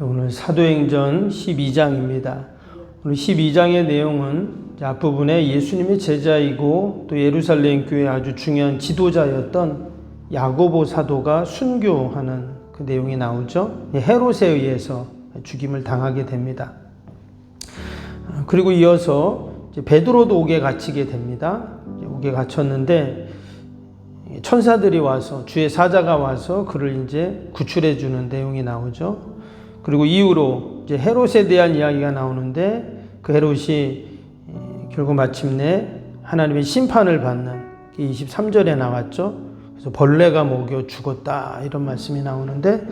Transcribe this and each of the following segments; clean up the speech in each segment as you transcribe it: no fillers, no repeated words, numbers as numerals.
오늘 사도행전 12장입니다. 오늘 12장의 내용은 앞부분에 예수님의 제자이고 또 예루살렘 교회의 아주 중요한 지도자였던 야고보 사도가 순교하는 그 내용이 나오죠. 헤롯에 의해서 죽임을 당하게 됩니다. 그리고 이어서 베드로도 옥에 갇히게 됩니다. 옥에 갇혔는데 천사들이 와서, 주의 사자가 와서 그를 이제 구출해 주는 내용이 나오죠. 그리고 이후로 이제 헤롯에 대한 이야기가 나오는데 그 헤롯이 결국 마침내 하나님의 심판을 받는 23절에 나왔죠. 그래서 벌레가 먹여 죽었다 이런 말씀이 나오는데,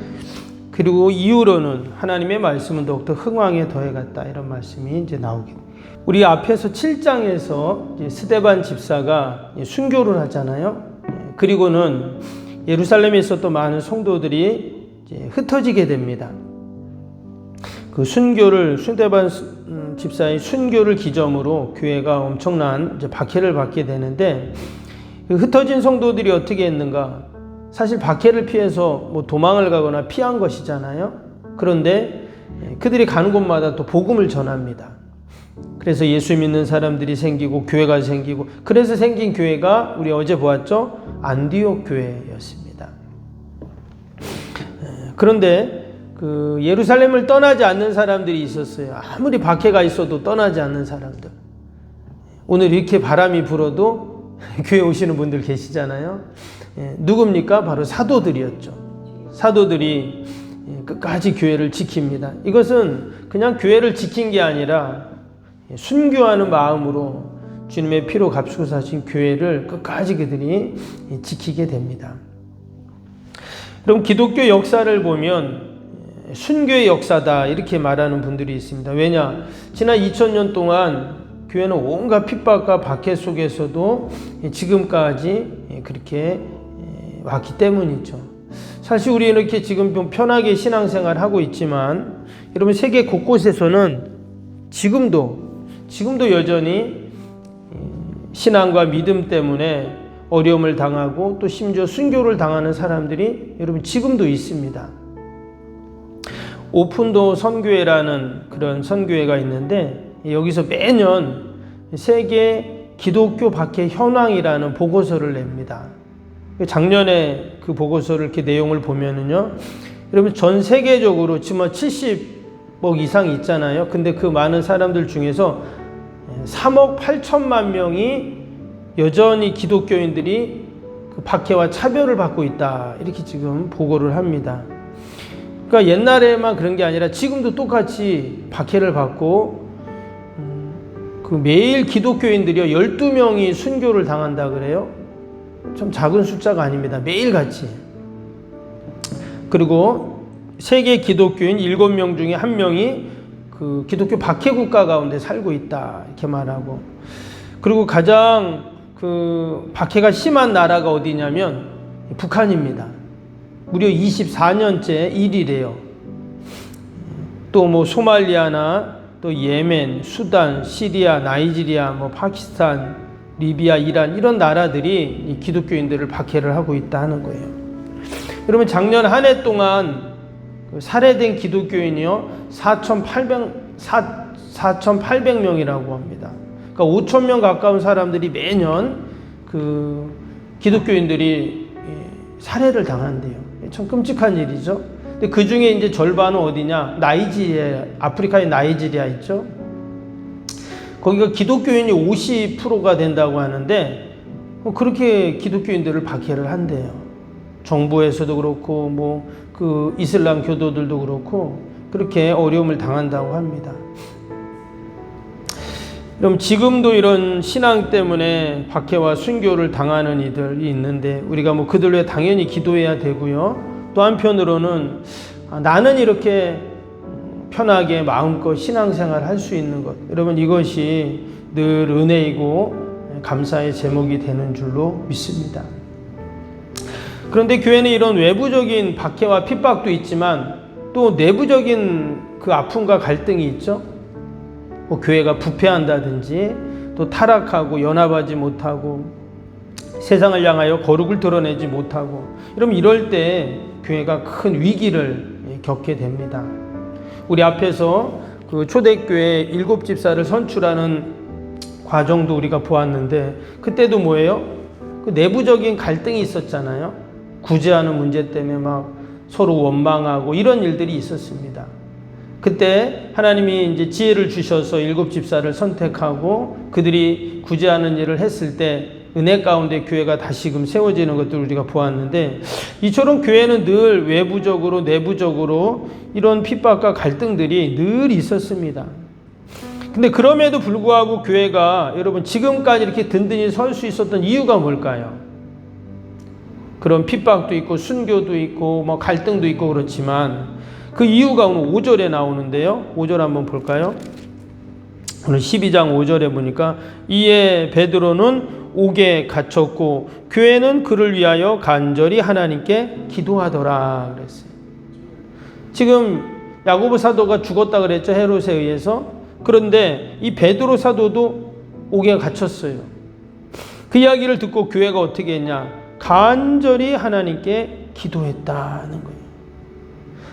그리고 이후로는 하나님의 말씀은 더욱더 흥왕에 더해갔다 이런 말씀이 이제 나오게 됩니다. 우리 앞에서 7장에서 이제 스데반 집사가 순교를 하잖아요. 그리고는 예루살렘에 있었던 많은 성도들이 이제 흩어지게 됩니다. 그 스데반 집사의 순교를 기점으로 교회가 엄청난 이제 박해를 받게 되는데, 그 흩어진 성도들이 어떻게 했는가? 사실 박해를 피해서 뭐 도망을 가거나 피한 것이잖아요. 그런데 그들이 가는 곳마다 또 복음을 전합니다. 그래서 예수 믿는 사람들이 생기고 교회가 생기고, 그래서 생긴 교회가 우리 어제 보았죠? 안디옥 교회였습니다. 그런데 그 예루살렘을 떠나지 않는 사람들이 있었어요. 아무리 박해가 있어도 떠나지 않는 사람들. 오늘 이렇게 바람이 불어도 교회 오시는 분들 계시잖아요. 누굽니까? 바로 사도들이었죠. 사도들이 끝까지 교회를 지킵니다. 이것은 그냥 교회를 지킨 게 아니라 순교하는 마음으로 주님의 피로 값주고 사신 교회를 끝까지 그들이 지키게 됩니다. 그럼 기독교 역사를 보면 순교의 역사다 이렇게 말하는 분들이 있습니다. 왜냐? 지난 2000년 동안 교회는 온갖 핍박과 박해 속에서도 지금까지 그렇게 왔기 때문이죠. 사실 우리는 이렇게 지금 좀 편하게 신앙생활하고 있지만, 여러분 세계 곳곳에서는 지금도 여전히 신앙과 믿음 때문에 어려움을 당하고 또 심지어 순교를 당하는 사람들이 여러분 지금도 있습니다. 오픈도 선교회라는 그런 선교회가 있는데, 여기서 매년 세계 기독교 박해 현황이라는 보고서를 냅니다. 작년에 그 보고서를 이렇게 내용을 보면은요, 여러분 전 세계적으로 지금 70억 이상 있잖아요. 근데 그 많은 사람들 중에서 3억 8천만 명이 여전히 기독교인들이 그 박해와 차별을 받고 있다 이렇게 지금 보고를 합니다. 그러니까 옛날에만 그런 게 아니라 지금도 똑같이 박해를 받고, 그 매일 기독교인들이요 12명이 순교를 당한다 그래요. 좀 작은 숫자가 아닙니다. 매일같이. 그리고 세계 기독교인 7명 중에 1명이 그 기독교 박해 국가 가운데 살고 있다 이렇게 말하고, 그리고 가장 그 박해가 심한 나라가 어디냐면 북한입니다. 무려 24년째 1위래요. 또 뭐 소말리아나 또 예멘, 수단, 시리아, 나이지리아, 뭐 파키스탄, 리비아, 이란 이런 나라들이 이 기독교인들을 박해를 하고 있다 하는 거예요. 여러분 작년 한 해 동안 살해된 기독교인이요 4,800명이라고 합니다. 그러니까 5,000명 가까운 사람들이 매년 그 기독교인들이 살해를 당한대요. 참 끔찍한 일이죠. 근데 그 중에 이제 절반은 어디냐? 나이지리아, 아프리카의 나이지리아 있죠. 거기가 기독교인이 50%가 된다고 하는데, 그렇게 기독교인들을 박해를 한대요. 정부에서도 그렇고 뭐 그 이슬람 교도들도 그렇고 그렇게 어려움을 당한다고 합니다. 그럼 지금도 이런 신앙 때문에 박해와 순교를 당하는 이들이 있는데, 우리가 뭐 그들 위해 당연히 기도해야 되고요. 또 한편으로는 나는 이렇게 편하게 마음껏 신앙생활 할 수 있는 것, 여러분 이것이 늘 은혜이고 감사의 제목이 되는 줄로 믿습니다. 그런데 교회는 이런 외부적인 박해와 핍박도 있지만 또 내부적인 그 아픔과 갈등이 있죠. 뭐 교회가 부패한다든지 또 타락하고 연합하지 못하고 세상을 향하여 거룩을 드러내지 못하고, 여러분 이럴 때 교회가 큰 위기를 겪게 됩니다. 우리 앞에서 그 초대교회 7집사를 선출하는 과정도 우리가 보았는데 그때도 뭐예요? 그 내부적인 갈등이 있었잖아요. 구제하는 문제 때문에 막 서로 원망하고 이런 일들이 있었습니다. 그때 하나님이 이제 지혜를 주셔서 7집사를 선택하고 그들이 구제하는 일을 했을 때 은혜 가운데 교회가 다시금 세워지는 것들을 우리가 보았는데 이처럼 교회는 늘 외부적으로 내부적으로 이런 핍박과 갈등들이 늘 있었습니다. 근데 그럼에도 불구하고 교회가 여러분 지금까지 이렇게 든든히 설 수 있었던 이유가 뭘까요? 그런 핍박도 있고 순교도 있고 뭐 갈등도 있고 그렇지만 그 이유가 오늘 5절에 나오는데요. 5절 한번 볼까요? 오늘 12장 5절에 보니까 이에 베드로는 옥에 갇혔고 교회는 그를 위하여 간절히 하나님께 기도하더라 그랬어요. 지금 야고보 사도가 죽었다 그랬죠. 헤롯에 의해서. 그런데 이 베드로 사도도 옥에 갇혔어요. 그 이야기를 듣고 교회가 어떻게 했냐? 간절히 하나님께 기도했다는 거예요.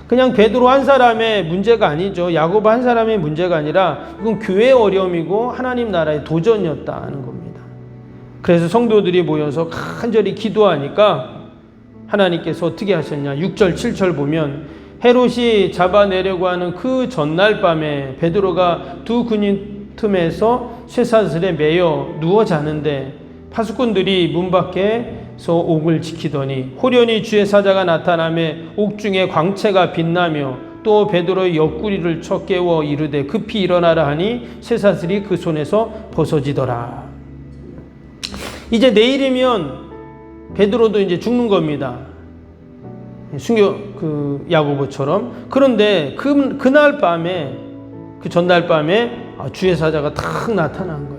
그냥 베드로 한 사람의 문제가 아니죠. 야고보 한 사람의 문제가 아니라 이건 교회의 어려움이고 하나님 나라의 도전이었다는 겁니다. 그래서 성도들이 모여서 간절히 기도하니까 하나님께서 어떻게 하셨냐. 6절 7절 보면 헤롯이 잡아내려고 하는 그 전날 밤에 베드로가 두 군인 틈에서 쇠사슬에 매여 누워 자는데 파수꾼들이 문 밖에서 옥을 지키더니 호련히 주의 사자가 나타나며 옥중에 광채가 빛나며 또 베드로의 옆구리를 쳐 깨워 이르되 급히 일어나라 하니 쇠사슬이 그 손에서 벗어지더라. 이제 내일이면 베드로도 이제 죽는 겁니다. 순교 그 야고보처럼. 그런데 그날 밤에 그 전날 밤에 주의 사자가 탁 나타난 거예요.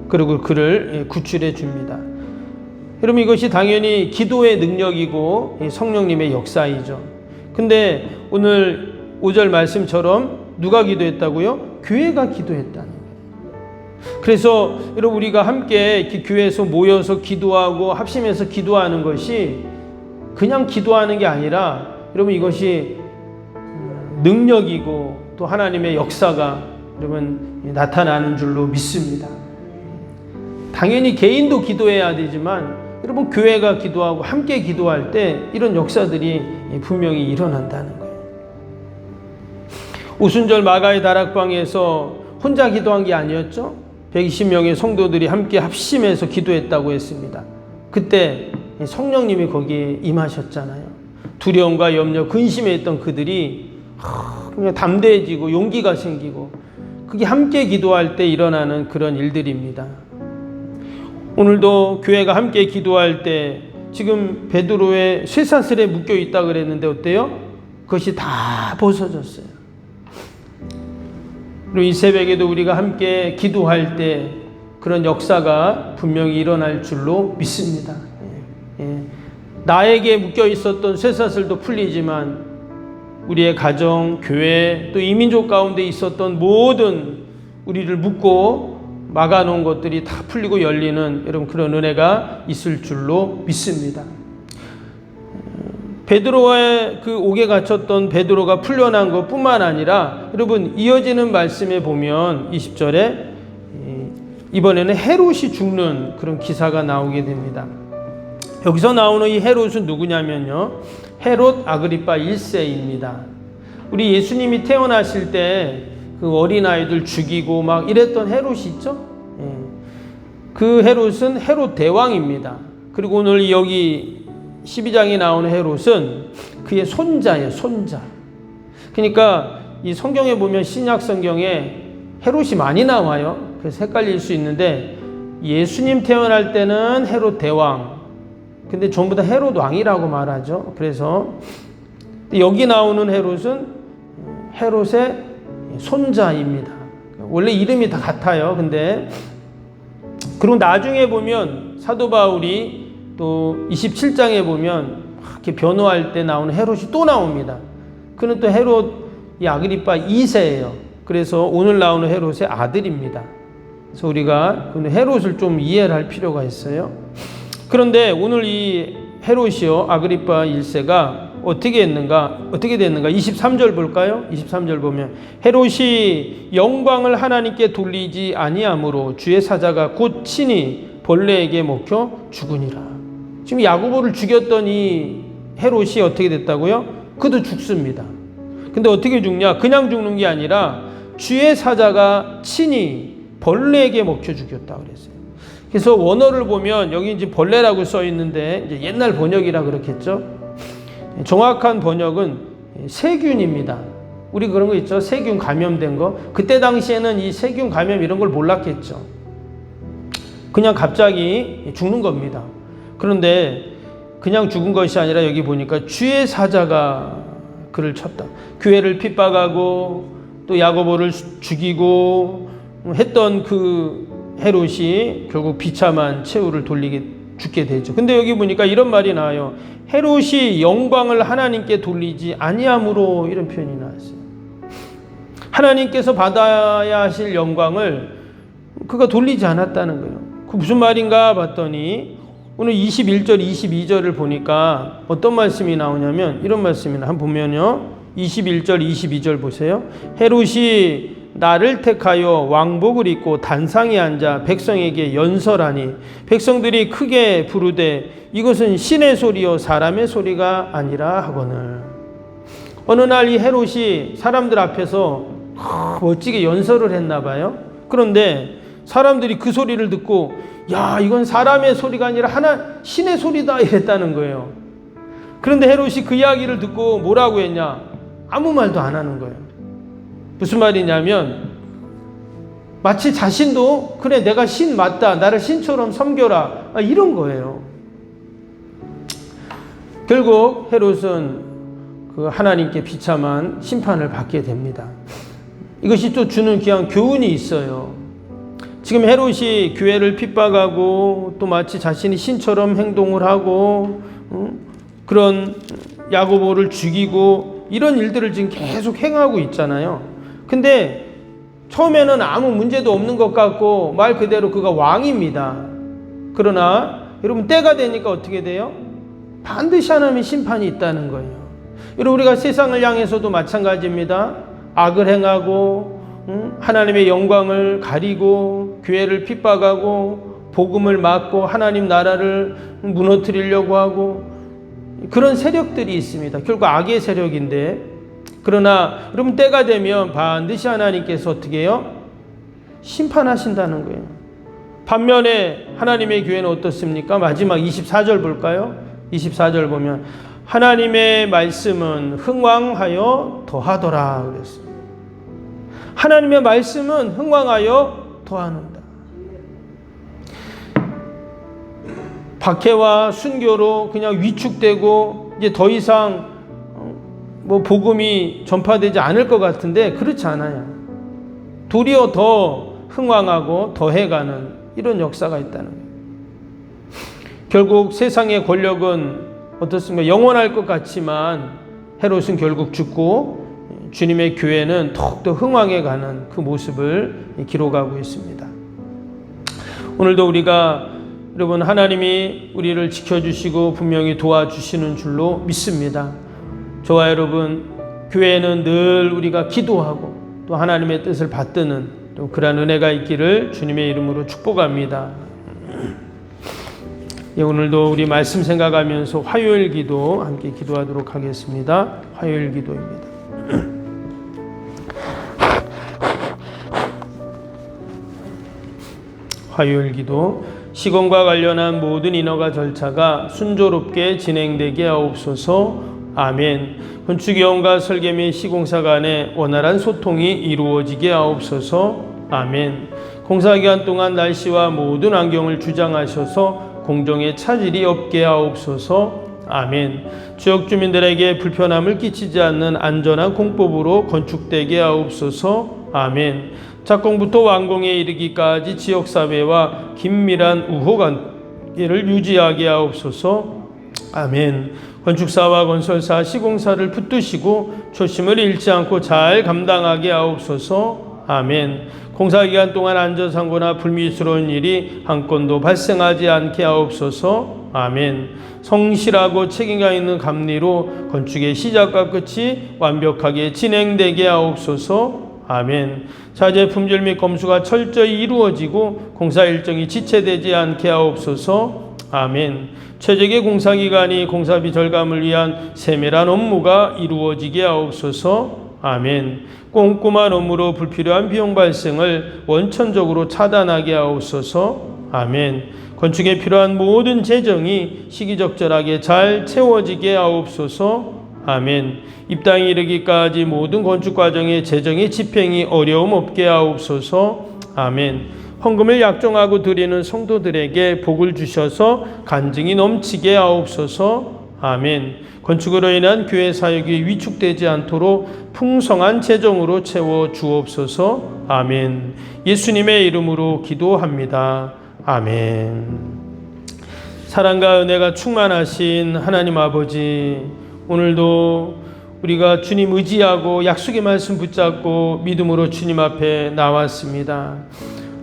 그리고 그를 구출해 줍니다. 여러분 이것이 당연히 기도의 능력이고 성령님의 역사이죠. 근데 오늘 5절 말씀처럼 누가 기도했다고요? 교회가 기도했다는 거예요. 그래서 여러분 우리가 함께 이렇게 교회에서 모여서 기도하고 합심해서 기도하는 것이 그냥 기도하는 게 아니라 여러분 이것이 능력이고 또 하나님의 역사가 여러분 나타나는 줄로 믿습니다. 당연히 개인도 기도해야 되지만 여러분 교회가 기도하고 함께 기도할 때 이런 역사들이 분명히 일어난다는 거예요. 오순절 마가의 다락방에서 혼자 기도한 게 아니었죠. 120명의 성도들이 함께 합심해서 기도했다고 했습니다. 그때 성령님이 거기에 임하셨잖아요. 두려움과 염려, 근심에 있던 그들이 그냥 담대해지고 용기가 생기고 그게 함께 기도할 때 일어나는 그런 일들입니다. 오늘도 교회가 함께 기도할 때 지금 베드로의 쇠사슬에 묶여 있다 그랬는데 어때요? 그것이 다 벗어졌어요. 그리고 이 새벽에도 우리가 함께 기도할 때 그런 역사가 분명히 일어날 줄로 믿습니다. 나에게 묶여 있었던 쇠사슬도 풀리지만 우리의 가정, 교회, 또 이민족 가운데 있었던 모든 우리를 묶고 막아놓은 것들이 다 풀리고 열리는 여러분 그런 은혜가 있을 줄로 믿습니다. 베드로의 그 옥에 갇혔던 베드로가 풀려난 것뿐만 아니라 여러분 이어지는 말씀에 보면 20절에 이번에는 헤롯이 죽는 그런 기사가 나오게 됩니다. 여기서 나오는 이 헤롯은 누구냐면요. 헤롯 아그리파 1세입니다. 우리 예수님이 태어나실 때 그 어린아이들 죽이고 막 이랬던 헤롯이 있죠? 그 헤롯은 헤롯 대왕입니다. 그리고 오늘 여기 12장에 나오는 헤롯은 그의 손자예요. 손자. 그러니까 이 성경에 보면 신약 성경에 헤롯이 많이 나와요. 그래서 헷갈릴 수 있는데 예수님 태어날 때는 헤롯 대왕, 근데 전부 다 헤롯 왕이라고 말하죠. 그래서 여기 나오는 헤롯은 헤롯의 손자입니다. 원래 이름이 다 같아요. 근데 그리고 나중에 보면 사도 바울이 또 27장에 보면 이렇게 변호할 때 나오는 헤롯이 또 나옵니다. 그는 또 헤롯 이 아그리파 2세예요. 그래서 오늘 나오는 헤롯의 아들입니다. 그래서 우리가 헤롯을 좀 이해를 할 필요가 있어요. 그런데 오늘 이 헤롯이요 아그리파 1세가 어떻게 됐는가? 23절 볼까요? 23절 보면 헤롯이 영광을 하나님께 돌리지 아니하므로 주의 사자가 곧 친히 벌레에게 먹혀 죽으니라. 지금 야고보를 죽였던 이 헤롯이 어떻게 됐다고요? 그도 죽습니다. 근데 어떻게 죽냐? 그냥 죽는 게 아니라 주의 사자가 친히 벌레에게 먹혀 죽였다 그랬어요. 그래서 원어를 보면 여기 이제 벌레라고 써 있는데 이제 옛날 번역이라 그렇겠죠. 정확한 번역은 세균입니다. 우리 그런 거 있죠. 세균 감염된 거. 그때 당시에는 이 세균 감염 이런 걸 몰랐겠죠. 그냥 갑자기 죽는 겁니다. 그런데 그냥 죽은 것이 아니라 여기 보니까 주의 사자가 그를 쳤다. 교회를 핍박하고 또 야고보를 죽이고 했던 그 헤롯이 결국 비참한 최후를 죽게 되죠. 근데 여기 보니까 이런 말이 나와요. 헤롯이 영광을 하나님께 돌리지 아니함으로, 이런 표현이 나왔어요. 하나님께서 받아야 하실 영광을 그가 돌리지 않았다는 거예요. 그 무슨 말인가 봤더니 오늘 21절, 22절을 보니까 어떤 말씀이 나오냐면 이런 말씀이 한번 보면요. 21절, 22절 보세요. 헤롯이 나를 택하여 왕복을 입고 단상에 앉아 백성에게 연설하니 백성들이 크게 부르되 이것은 신의 소리요 사람의 소리가 아니라 하거늘. 어느 날 이 헤롯이 사람들 앞에서 멋지게 연설을 했나 봐요. 그런데 사람들이 그 소리를 듣고 야, 이건 사람의 소리가 아니라 신의 소리다 이랬다는 거예요. 그런데 헤롯이 그 이야기를 듣고 뭐라고 했냐? 아무 말도 안 하는 거예요. 무슨 말이냐면 마치 자신도 그래 내가 신 맞다, 나를 신처럼 섬겨라, 이런 거예요. 결국 헤롯은 그 하나님께 비참한 심판을 받게 됩니다. 이것이 또 주는 귀한 교훈이 있어요. 지금 헤롯이 교회를 핍박하고 또 마치 자신이 신처럼 행동을 하고 그런 야고보를 죽이고 이런 일들을 지금 계속 행하고 있잖아요. 근데 처음에는 아무 문제도 없는 것 같고 말 그대로 그가 왕입니다. 그러나 여러분 때가 되니까 어떻게 돼요? 반드시 하나님의 심판이 있다는 거예요. 여러분 우리가 세상을 향해서도 마찬가지입니다. 악을 행하고 하나님의 영광을 가리고 교회를 핍박하고 복음을 막고 하나님 나라를 무너뜨리려고 하고 그런 세력들이 있습니다. 결국 악의 세력인데, 그러나 여러분 때가 되면 반드시 하나님께서 어떻게 해요? 심판하신다는 거예요. 반면에 하나님의 교회는 어떻습니까? 마지막 24절 볼까요? 24절 보면 하나님의 말씀은 흥왕하여 더하더라 그랬어요. 하나님의 말씀은 흥왕하여 더하는다. 박해와 순교로 그냥 위축되고 이제 더 이상 복음이 전파되지 않을 것 같은데 그렇지 않아요. 도리어 더 흥왕하고 더해가는 이런 역사가 있다는 거예요. 결국 세상의 권력은 어떻습니까? 영원할 것 같지만 헤롯은 결국 죽고 주님의 교회는 더욱더 흥왕해가는 그 모습을 기록하고 있습니다. 오늘도 우리가 여러분 하나님이 우리를 지켜주시고 분명히 도와주시는 줄로 믿습니다. 저와 여러분 교회는 늘 우리가 기도하고 또 하나님의 뜻을 받드는 또 그러한 은혜가 있기를 주님의 이름으로 축복합니다. 오늘도 우리 말씀 생각하면서 화요일 기도 함께 기도하도록 하겠습니다. 화요일 기도입니다. 화요일 기도. 시공과 관련한 모든 인허가 절차가 순조롭게 진행되게 하옵소서. 아멘. 건축위원과 설계 및 시공사 간의 원활한 소통이 이루어지게 하옵소서. 아멘. 공사기간 동안 날씨와 모든 환경을 주장하셔서 공정에 차질이 없게 하옵소서. 아멘. 지역 주민들에게 불편함을 끼치지 않는 안전한 공법으로 건축되게 하옵소서. 아멘. 착공부터 완공에 이르기까지 지역사회와 긴밀한 우호관계를 유지하게 하옵소서. 아멘. 건축사와 건설사, 시공사를 붙드시고 초심을 잃지 않고 잘 감당하게 하옵소서. 아멘. 공사기간 동안 안전사고나 불미스러운 일이 한 건도 발생하지 않게 하옵소서. 아멘. 성실하고 책임감 있는 감리로 건축의 시작과 끝이 완벽하게 진행되게 하옵소서. 아멘. 자재 품질 및 검수가 철저히 이루어지고 공사 일정이 지체되지 않게 하옵소서. 아멘. 최적의 공사기간이 공사비 절감을 위한 세밀한 업무가 이루어지게 하옵소서. 아멘. 꼼꼼한 업무로 불필요한 비용 발생을 원천적으로 차단하게 하옵소서. 아멘. 건축에 필요한 모든 재정이 시기적절하게 잘 채워지게 하옵소서. 아멘. 입당이 이르기까지 모든 건축 과정의 재정의 집행이 어려움 없게 하옵소서. 아멘. 헌금을 약정하고 드리는 성도들에게 복을 주셔서 간증이 넘치게 하옵소서. 아멘. 건축으로 인한 교회 사역이 위축되지 않도록 풍성한 재정으로 채워 주옵소서. 아멘. 예수님의 이름으로 기도합니다. 아멘. 사랑과 은혜가 충만하신 하나님 아버지, 오늘도 우리가 주님 의지하고 약속의 말씀 붙잡고 믿음으로 주님 앞에 나왔습니다.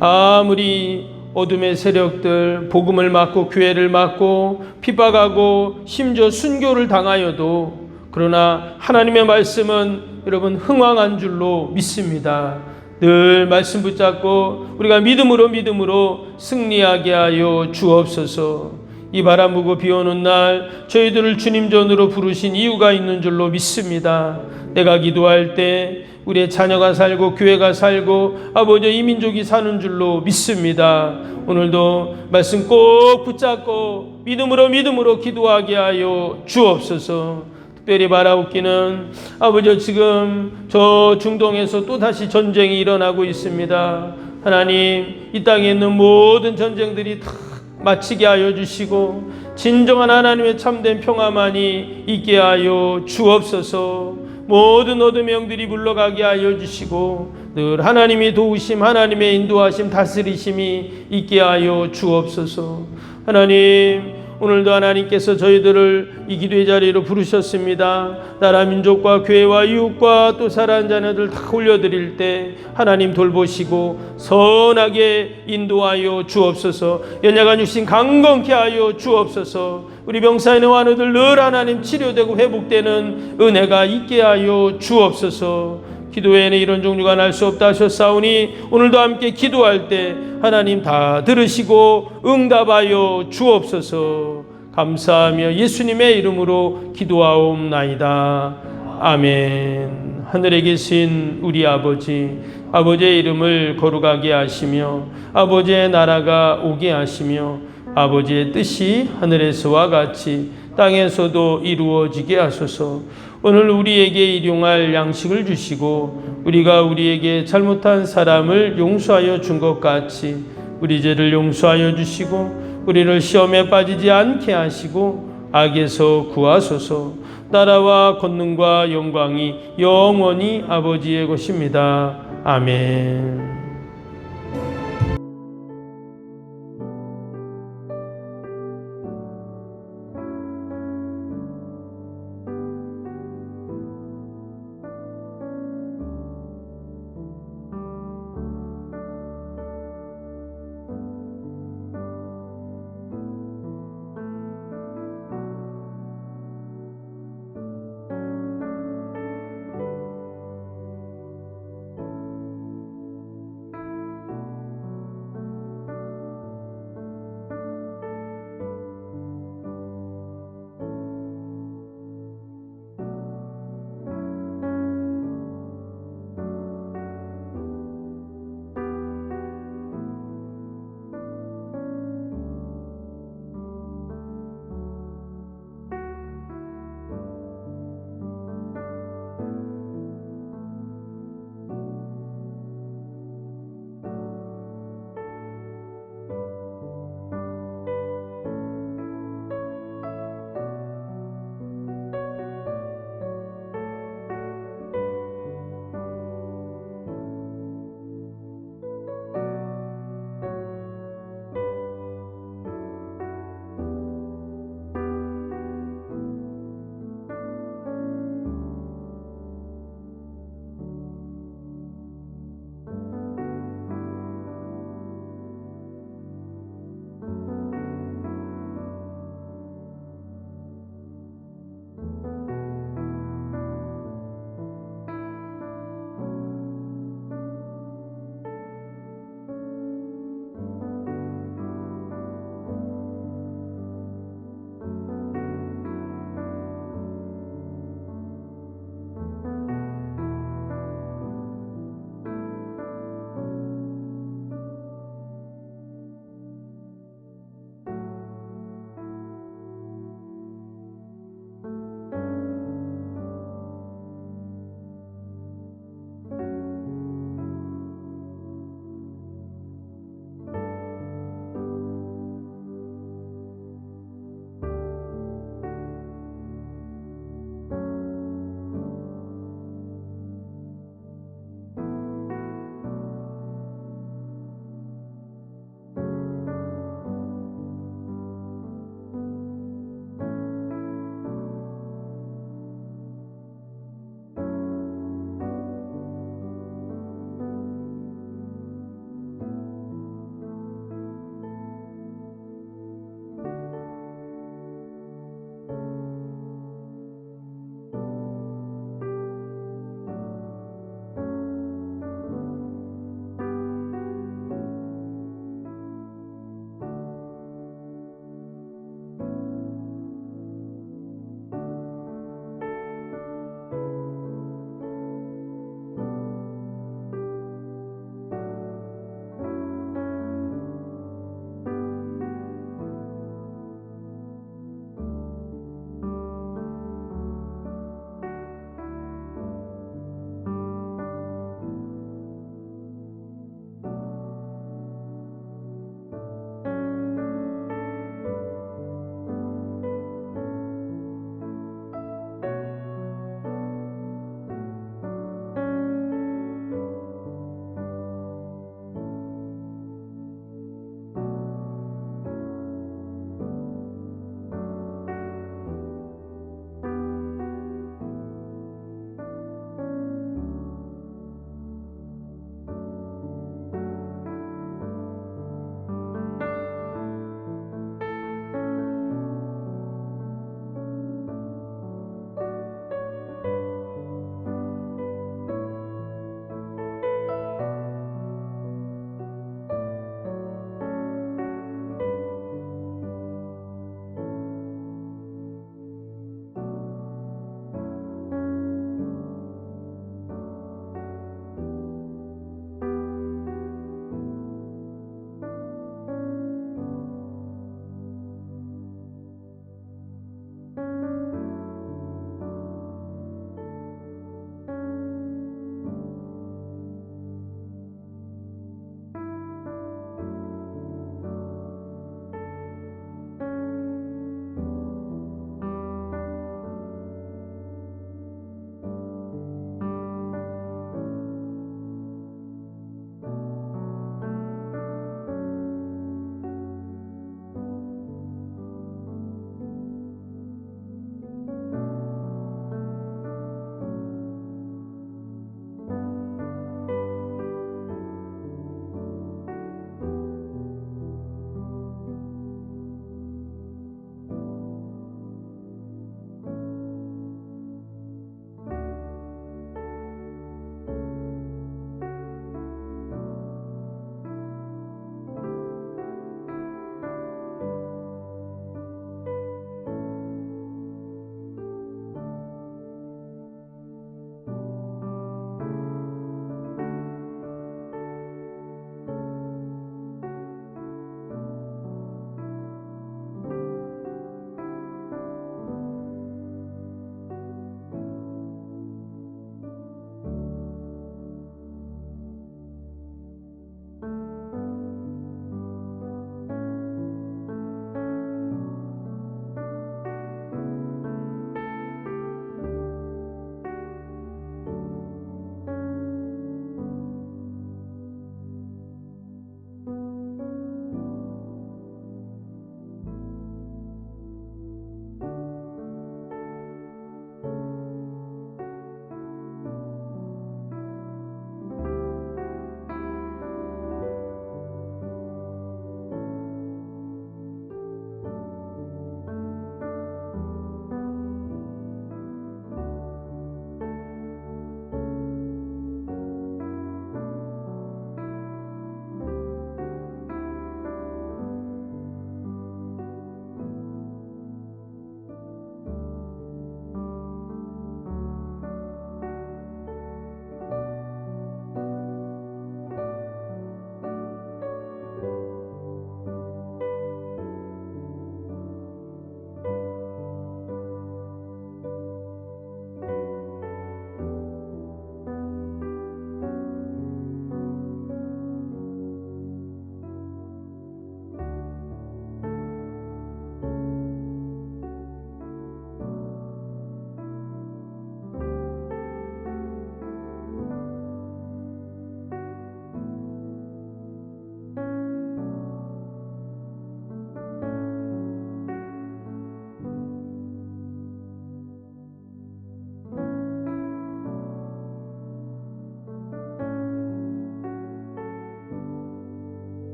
아무리 어둠의 세력들 복음을 막고 교회를 막고 핍박하고 심지어 순교를 당하여도, 그러나 하나님의 말씀은 여러분 흥왕한 줄로 믿습니다. 늘 말씀 붙잡고 우리가 믿음으로 승리하게 하여 주옵소서. 이 바람 부고 비 오는 날 저희들을 주님 전으로 부르신 이유가 있는 줄로 믿습니다. 내가 기도할 때 우리의 자녀가 살고 교회가 살고 아버지 이 민족이 사는 줄로 믿습니다. 오늘도 말씀 꼭 붙잡고 믿음으로 기도하게 하여 주옵소서. 특별히 바라옵기는 아버지, 지금 저 중동에서 또다시 전쟁이 일어나고 있습니다. 하나님, 이 땅에 있는 모든 전쟁들이 다 마치게 하여 주시고 진정한 하나님의 참된 평화만이 있게 하여 주옵소서. 모든 어둠의 영들이 물러가게 하여 주시고 늘 하나님의 도우심, 하나님의 인도하심, 다스리심이 있게 하여 주옵소서. 하나님, 오늘도 하나님께서 저희들을 이 기도의 자리로 부르셨습니다. 나라 민족과 교회와 이웃과 또 사랑하는 자녀들 다 올려드릴 때 하나님 돌보시고 선하게 인도하여 주옵소서. 연약한 육신 강건케 하여 주옵소서. 우리 병사인의 환우들 늘 하나님 치료되고 회복되는 은혜가 있게 하여 주옵소서. 기도에는 이런 종류가 날 수 없다 하셨사오니 오늘도 함께 기도할 때 하나님 다 들으시고 응답하여 주옵소서. 감사하며 예수님의 이름으로 기도하옵나이다. 아멘. 하늘에 계신 우리 아버지, 아버지의 이름을 거룩하게 하시며 아버지의 나라가 오게 하시며 아버지의 뜻이 하늘에서와 같이 땅에서도 이루어지게 하소서. 오늘 우리에게 일용할 양식을 주시고 우리가 우리에게 잘못한 사람을 용서하여 준 것 같이 우리 죄를 용서하여 주시고 우리를 시험에 빠지지 않게 하시고 악에서 구하소서. 나라와 권능과 영광이 영원히 아버지의 것입니다. 아멘.